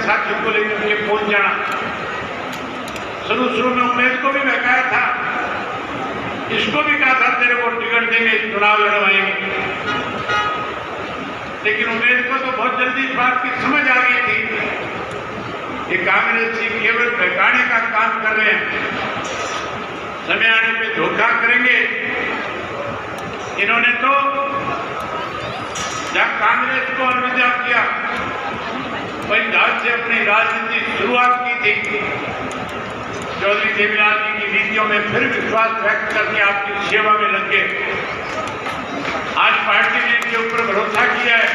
साथियों को लेकर के पहुंच जाना। शुरू में उम्मीद को भी बहकाया था, इसको भी कहा था तेरे को टिकट देंगे, चुनाव लड़वाएंगे, लेकिन उम्मीद को तो बहुत जल्दी इस बात की समझ आ गई थी कि कांग्रेस जी केवल बहकाने का काम कर रहे हैं, समय आने पे धोखा करेंगे। इन्होंने तो जब कांग्रेस को अलविदा किया, वही जहां से अपनी राजनीति शुरुआत की थी, चौधरी देवीलाल जी की नीतियों में फिर विश्वास व्यक्त करके आपकी सेवा में लग गए। आज पार्टी ने इनके ऊपर भरोसा किया है।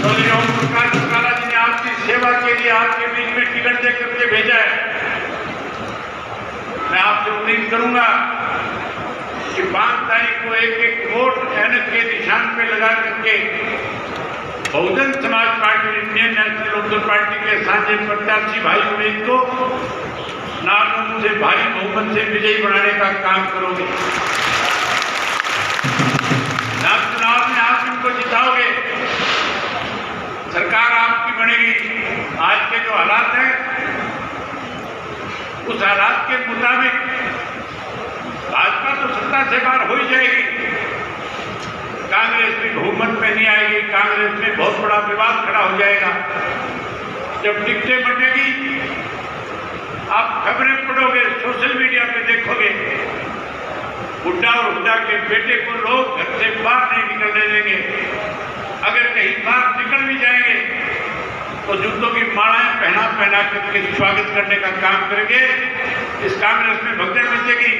चौधरी ओम प्रकाश चौटाला जी ने आपकी सेवा के लिए आपके बीच में टिकट दे करके भेजा है। मैं आपसे उम्मीद करूंगा कि 5 तारीख को एक वोट ऐनक के निशान पे लगा करके Bahujan Samaj Party, Indian National Lokdal Party के साझे प्रत्याशी भाई उम्मीद को नाम से भारी बहुमत से विजयी बनाने का काम करोगे। चुनाव में आप इनको जिताओगे, सरकार आपकी बनेगी। आज के जो हालात हैं, उस हालात के मुताबिक भाजपा तो सत्ता से बाहर हो ही जाएगी, कांग्रेस भी बहुमत में नहीं आएगी, कांग्रेस में बहुत बड़ा विवाद खड़ा हो जाएगा। जब टिकटें बटेगी, आप खबरें पढ़ोगे, सोशल मीडिया पे देखोगे, हुड्डा और हुड्डा के बेटे को लोग घर से बाहर नहीं निकलने देंगे। अगर कहीं बाहर निकल भी जाएंगे तो जूतों की मालाएं पहना करके स्वागत करने का काम करेंगे। इस कांग्रेस में भगदड़ मचेगी।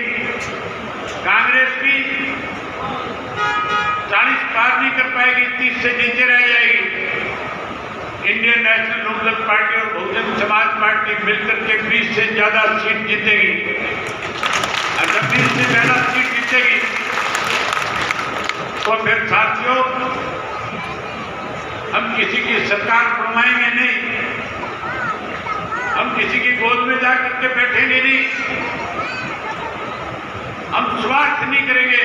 कांग्रेस की 40 पार नहीं कर पाएगी, 30 से नीचे रह जाएगी। इंडियन नेशनल लोकदल पार्टी और बहुजन समाज पार्टी मिलकर के 20 से ज्यादा सीट जीतेगी। अगर 20 से ज्यादा सीट जीतेगी तो फिर साथियों, हम किसी की सरकार बनवाएंगे नहीं, हम किसी की गोद में जाकर के बैठेंगे नहीं, हम स्वार्थ नहीं करेंगे,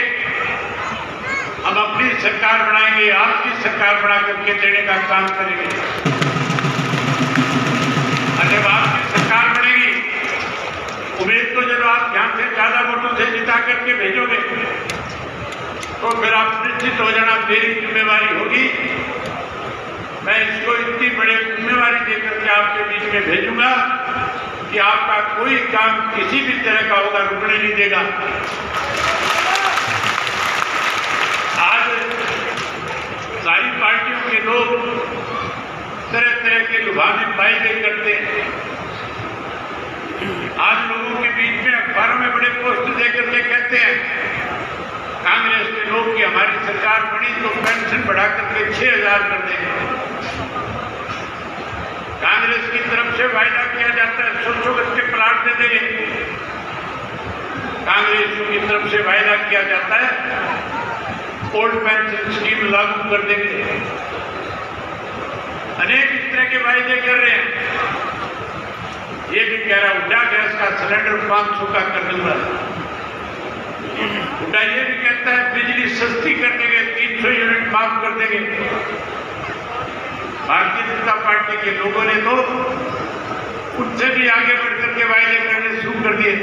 हम अपनी सरकार बनाएंगे, आपकी सरकार बना करके देने का काम करेंगे। जब आपकी सरकार बनेगी, उम्मीद को जब आप ध्यान से ज्यादा वोटों से जिता करके भेजोगे तो फिर आप निश्चित हो जाना मेरी जिम्मेवारी होगी। मैं इसको इतनी बड़ी जिम्मेवारी देकर के आपके बीच में भेजूंगा कि आपका कोई काम किसी भी तरह का होगा रुकने नहीं देगा। आज सारी पार्टियों के लोग तरह तरह के लुभावने वायदे करते हैं। आज लोगों के बीच में अखबारों में बड़े पोस्ट देकर के कहते हैं कांग्रेस के लोग कि हमारी सरकार बनी तो पेंशन बढ़ा करके 6,000 कर देंगे। कांग्रेस की तरफ से वायदा किया जाता है 100 गज के प्लाट दे देंगे। कांग्रेसियों की तरफ से वायदा किया जाता है ओल्ड पेंशन स्कीम लागू कर देंगे। अनेक इस तरह के वायदे कर रहे हैं। ये भी कह रहा हुड्डा गैस का सिलेंडर 500 का कर दूंगा। हुड्डा ये भी कहता है बिजली सस्ती कर देंगे, 300 यूनिट माफ कर देंगे। भारतीय जनता पार्टी के लोगों ने तो उनसे भी आगे बढ़कर के वायदे करने शुरू कर दिए।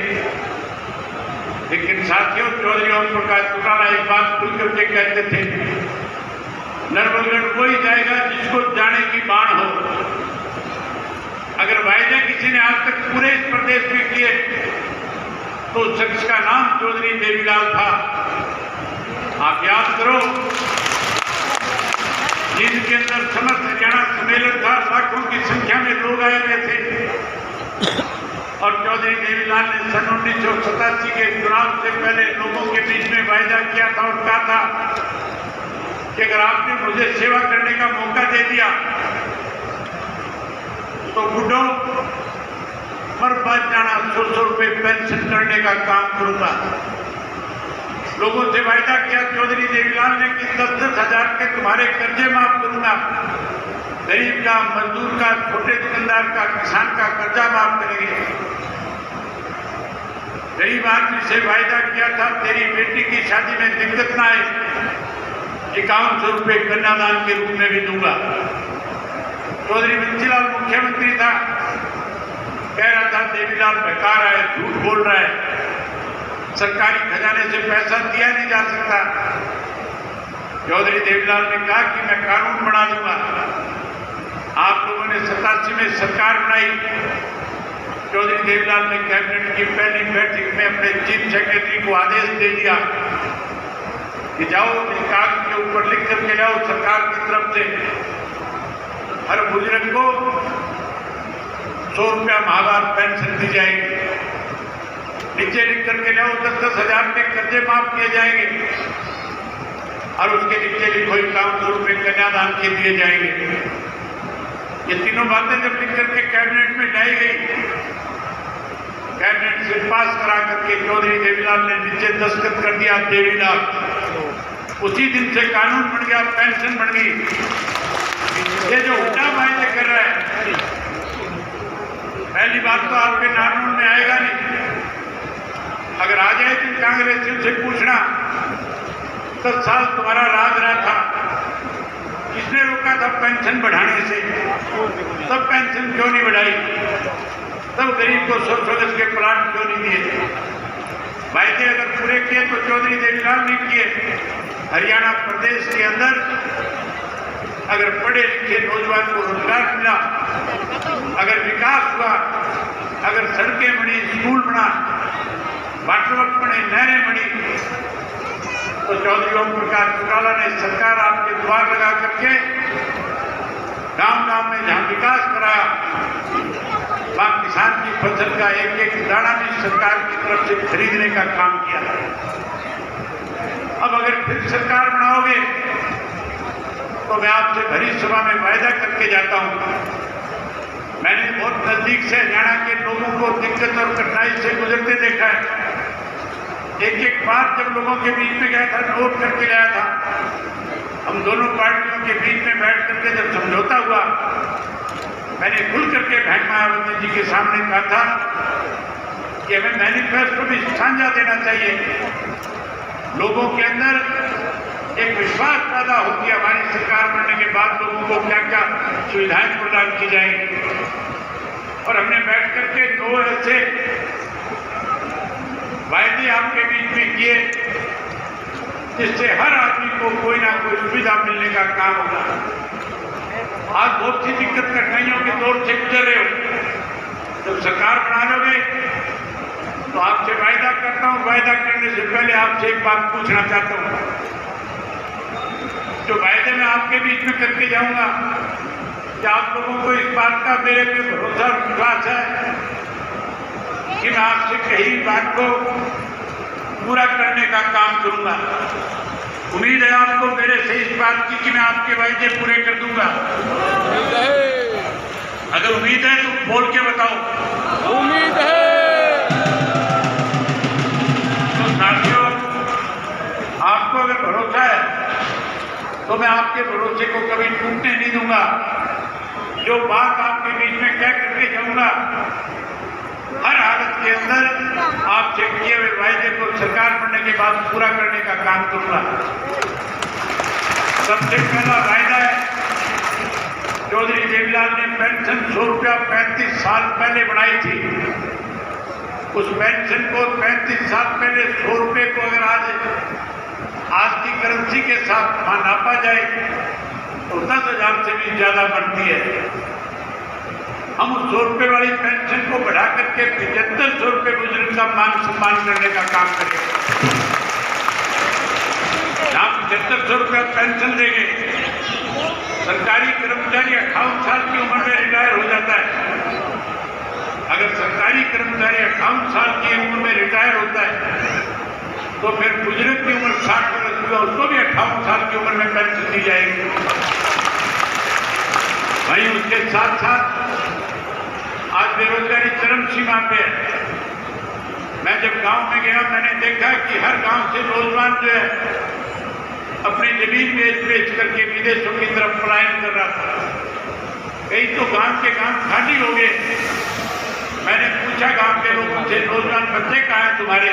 लेकिन साथियों, चौधरी ओम प्रकाश चौटाला एक बात खुल करके कहते थे, नरबलगढ़ कोई जाएगा जिसको जाने की बाण हो। अगर वायदे किसी ने आज तक पूरे इस प्रदेश में किए तो उस शख्स का नाम चौधरी देवीलाल था। आप याद करो, जिनके अंदर समस्त हरियाणा सम्मेलन था, लाखों की संख्या में लोग आए हुए थे और चौधरी देवीलाल ने सन 1987 के चुनाव से पहले लोगों के बीच में वायदा किया था और कहा था कि अगर आपने मुझे सेवा करने का मौका दे दिया तो बुढ़ों मर बच जाना 100 रुपए पेंशन करने का काम करूंगा। लोगों से वायदा किया चौधरी देवीलाल ने कि 10-10 हजार के तुम्हारे कर्जे माफ करूंगा। गरीब का, मजदूर का, छोटे दुकानदार का, किसान का कर्जा माफ करेंगे। गरीब आदमी से वायदा किया था तेरी बेटी की शादी में दिक्कत ना आए, 5100 रुपए कन्यादान के रूप में भी दूंगा। चौधरी बंसीलाल मुख्यमंत्री था, कह रहा था देवीलाल बहका रहा है, झूठ बोल रहा है, सरकारी खजाने से पैसा दिया नहीं जा सकता। चौधरी देवीलाल ने कहा कि मैं कानून बना दूंगा। आप लोगों ने 87 में सरकार बनाई। चौधरी देवीलाल ने कैबिनेट की पहली बैठक में अपने चीफ सेक्रेटरी को आदेश दे दिया कि जाओ कागज के ऊपर लिख करके जाओ सरकार की तरफ से हर बुजुर्ग को 100 रुपया माहवार पेंशन दी जाएगी। नीचे लिख करके जाओ 10-10 हजार के कर्जे माफ किए जाएंगे और उसके नीचे लिखो 51 रुपये कन्यादान के दिए जाएंगे। ये तीनों बातें जब लिख करके कैबिनेट में लाई गई, कैबिनेट से पास करा करके चौधरी देवीलाल ने नीचे दस्तखत कर दिया देवीलाल। उसी दिन से कानून बन गया, पेंशन बन गई। ये जो उल्टा वायदे कर रहा है, पहली बात तो आपके कानून में आएगा नहीं। अगर आ जाए तो कांग्रेसियों से पूछना 10 साल तुम्हारा राज रहा था, किसने रोका था पेंशन बढ़ाने से? तब पेंशन क्यों नहीं बढ़ाई? तब गरीब को 100 गज के प्लाट क्यों नहीं दिए? वायदे अगर पूरे किए तो चौधरी देवीलाल ने किए। हरियाणा प्रदेश के अंदर अगर पढ़े लिखे नौजवान को रोजगार मिला, अगर विकास हुआ, अगर सड़कें बनी, स्कूल बना, वाटर वर्क बने, नहरें बनी, तो चौधरी ओम प्रकाश चौटाला ने सरकार आपके द्वार लगा करके गांव-गांव में जहां विकास कराया, वहां किसान की फसल का एक-एक दाना भी सरकार की तरफ से खरीदने का काम किया। अब अगर फिर सरकार बनाओगे तो मैं आपसे भरी सभा में वायदा करके जाता हूं। मैंने बहुत नजदीक से हरियाणा के लोगों को दिक्कत और कठिनाई से गुजरते देखा है। एक-एक बात जब लोगों के बीच में गया था, नोट करके गया था। हम दोनों पार्टियों के बीच में बैठ करके जब समझौता हुआ, मैंने खुल करके बहन मायावती जी के सामने कहा था कि हमें मैनिफेस्टो भी साझा देना चाहिए। लोगों के अंदर एक विश्वास पैदा हो कि हमारी सरकार बनने के बाद लोगों को क्या क्या सुविधाएं प्रदान की जाएंगी। और हमने बैठ करके 2 ऐसे वायदे आपके बीच में किए जिससे हर आदमी को कोई ना कोई सुविधा मिलने का काम होगा। आज बहुत सी दिक्कत कठिनाइयों के दौर से गुजर रहे हो। जब सरकार बना लोगे तो आपसे वायदा करता हूं, वायदा करने से पहले आपसे एक बात पूछना चाहता हूं। जो वायदे मैं आपके बीच में करके जाऊंगा, क्या आप लोगों को इस बात का मेरे पे भरोसा और विश्वास है कि मैं आपसे कही बात को पूरा करने का काम करूंगा? उम्मीद है आपको मेरे से इस बात की कि मैं आपके वायदे पूरे कर दूंगा। अगर उम्मीद है तो बोल के बताओ। उम्मीद है। तो साथियों, आपको अगर भरोसा है तो मैं आपके भरोसे को कभी टूटने नहीं दूंगा। जो बात आपके बीच में कह करके जाऊंगा, हर हालत के अंदर आपसे किए हुए वायदे को सरकार बनने के बाद पूरा करने का काम करूंगा। सबसे पहला वायदा है, चौधरी देवीलाल ने पेंशन 100 रुपया 35 साल पहले बनाई थी। उस पेंशन को 35 साल पहले 100 रुपये को अगर आज की करेंसी के साथ नापा जाए तो 10,000 से भी ज्यादा बनती है। हम उस 100 रुपये वाली पेंशन को बढ़ा करके 7500 रुपये बुजुर्ग का मान सम्मान करने का काम करेंगे। जहां 7500 रुपया पेंशन देंगे, सरकारी कर्मचारी 58 साल की उम्र में रिटायर हो जाता है। अगर सरकारी कर्मचारी 58 साल की उम्र में रिटायर होता है तो फिर बुजुर्ग की उम्र 60 वर्ष की, उसको भी 58 साल की उम्र में पेंशन दी जाएगी। वहीं उसके साथ साथ आज बेरोजगारी चरम सीमा पे है। मैं जब गांव में गया, मैंने देखा कि हर गांव से नौजवान जो है अपनी जमीन बेच करके विदेशों की तरफ पलायन कर रहा था। कई तो गांव के गांव खाली हो गए। मैंने पूछा गांव के लोगों से, नौजवान बच्चे कहाँ हैं तुम्हारे?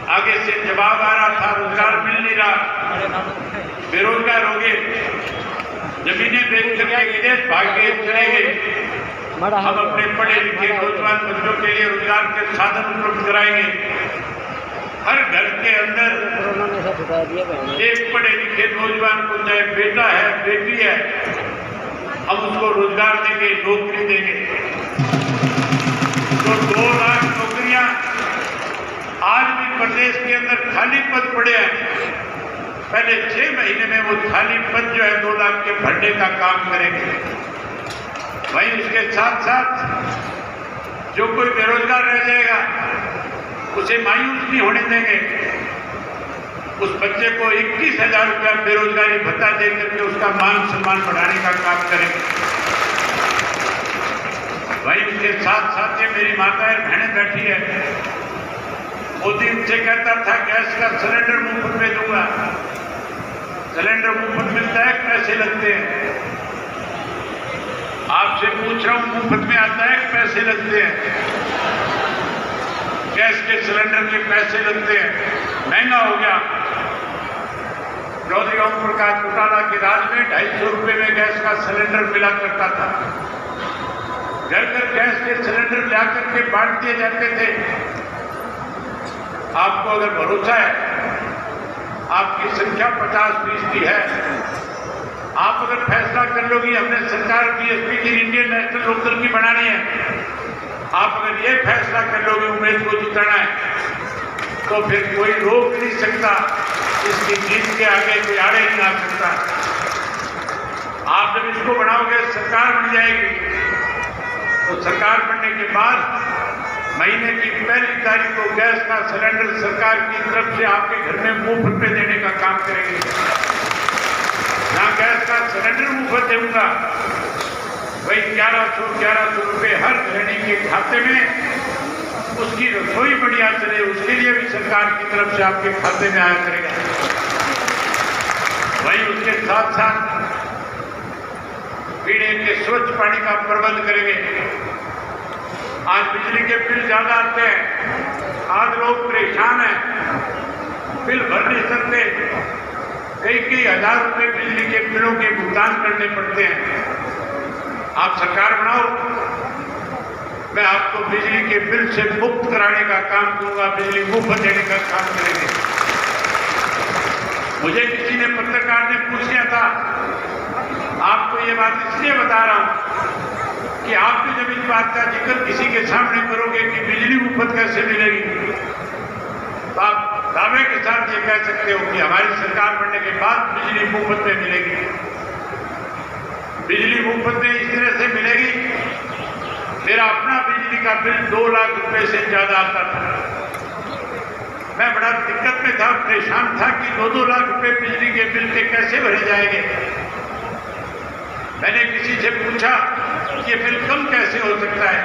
आगे से जवाब आ रहा था, रोजगार मिल नहीं रहा, बेरोजगार हो गए। जमीनें बेच करके विदेश भाग के चले गए। हम अपने पढ़े लिखे नौजवान बच्चों के लिए रोजगार के साधन उपलब्ध कराएंगे। हर घर के अंदर एक पढ़े लिखे नौजवान को, चाहे बेटा है बेटी है, हम उसको रोजगार देंगे, नौकरी देंगे। तो 2 लाख नौकरियां आज भी प्रदेश के अंदर खाली पद पड़े हैं। पहले 6 महीने में वो खाली पद जो है 2 लाख के भरने का काम करेंगे। वहीं उसके साथ साथ जो कोई बेरोजगार रह जाएगा उसे मायूस नहीं होने देंगे। उस बच्चे को 21,000 रुपया बेरोजगारी भत्ता दे करके उसका मान सम्मान बढ़ाने का काम करेंगे। वहीं उसके साथ साथ ये मेरी माताएं बहनें बैठी है, मोदी उनसे कहता था गैस का सिलेंडर मुफ्त में दूंगा। सिलेंडर मुफ्त मिलता है, पैसे लगते हैं। आपसे पूछ रहा हूं, मुफ्त में आता है, पैसे लगते हैं। गैस के सिलेंडर के पैसे लगते हैं, महंगा हो गया। चौधरी ओम प्रकाश चौटाला के राज में 250 रुपये में गैस का सिलेंडर मिला करता था। घर घर गैस के सिलेंडर ला करके बांट दिए जाते थे। आपको अगर भरोसा है, आपकी संख्या 50-20 है, आप अगर फैसला कर लोगी हमने सरकार बीएसपी की इंडियन नेशनल लोकदल की बनानी है, आप अगर ये फैसला कर लोगे उम्मीद को जिताना है, तो फिर कोई रोक नहीं सकता। इसकी जीत के आगे कोई आड़े नहीं आ सकता। आप जब इसको बनाओगे सरकार बन जाएगी। तो सरकार बनने के बाद महीने की पहली तारीख को गैस का सिलेंडर सरकार की तरफ से आपके घर में मुफ्त में देने का काम करेंगे। जहां गैस का सिलेंडर मुफ्त दूंगा, वही 1100 रुपये हर गृहिणी के खाते में, उसकी रसोई बढ़िया चले उसके लिए भी सरकार की तरफ से आपके खाते में आया करेगा। वहीं उसके साथ साथ पीने के स्वच्छ पानी का प्रबंध करेंगे। आज बिजली के बिल ज्यादा आते हैं, आज लोग परेशान हैं, बिल भर नहीं सकते, कई हजार रुपए बिजली के बिलों के भुगतान करने पड़ते हैं। आप सरकार बनाओ, मैं आपको बिजली के बिल से मुक्त कराने का काम करूंगा, बिजली मुफ्त देने का काम करेंगे। मुझे किसी ने पत्रकार ने पूछ लिया था, आपको ये बात इसलिए बता रहा हूं कि आप भी जब इस बात का जिक्र किसी के सामने करोगे कि बिजली मुफ्त कैसे मिलेगी, तो आप दावे के साथ ये कह सकते हो कि हमारी सरकार बनने के बाद बिजली मुफ्त में मिलेगी। बिजली मुफ्त में इस तरह से मिलेगी, मेरा अपना बिजली का बिल 2 लाख रुपए से ज्यादा आता था। मैं बड़ा दिक्कत में था, परेशान था कि 2-2 लाख रुपए बिजली के बिल के कैसे भरे जाएंगे। मैंने किसी से पूछा कि ये बिल कम कैसे हो सकता है।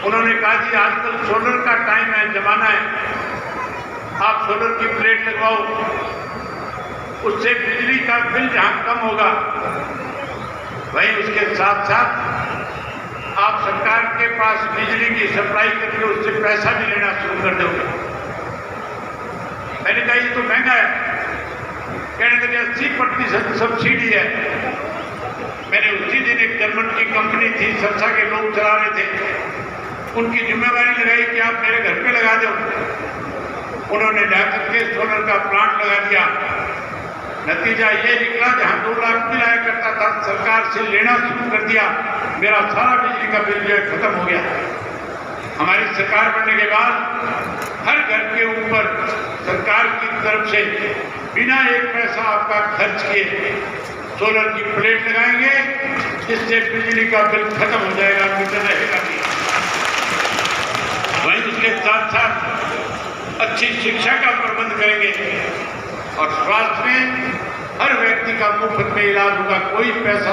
उन्होंने कहा जी आजकल सोलर का टाइम है, जमाना है, आप सोलर की प्लेट लगवाओ, उससे बिजली का बिल जहां कम होगा, वहीं उसके साथ साथ आप सरकार के पास बिजली की सप्लाई करके उससे पैसा भी लेना शुरू कर दोगे। मैंने कहा ये तो महंगा है। कहने लगे 80% सब्सिडी है। मैंने उसी दिन एक जर्मन की कंपनी थी, सरसा के लोग चला रहे थे, उनकी जिम्मेवारी लगाई कि आप मेरे घर पे लगा दो। उन्होंने जाकर के सोलर का प्लांट लगा दिया। नतीजा ये निकला, जहां 2 लाख बिल आया करता था, सरकार से लेना शुरू कर दिया, मेरा सारा बिजली का बिल जो है खत्म हो गया। हमारी सरकार बनने के बाद हर घर के ऊपर सरकार की तरफ से बिना एक पैसा आपका खर्च किए सोलर की प्लेट लगाएंगे, जिससे बिजली का बिल खत्म हो जाएगा, मीटर रहेगा नहीं। वहीं उसके साथ साथ अच्छी शिक्षा का प्रबंध करेंगे और स्वास्थ्य में हर व्यक्ति का मुफ्त में इलाज होगा, कोई पैसा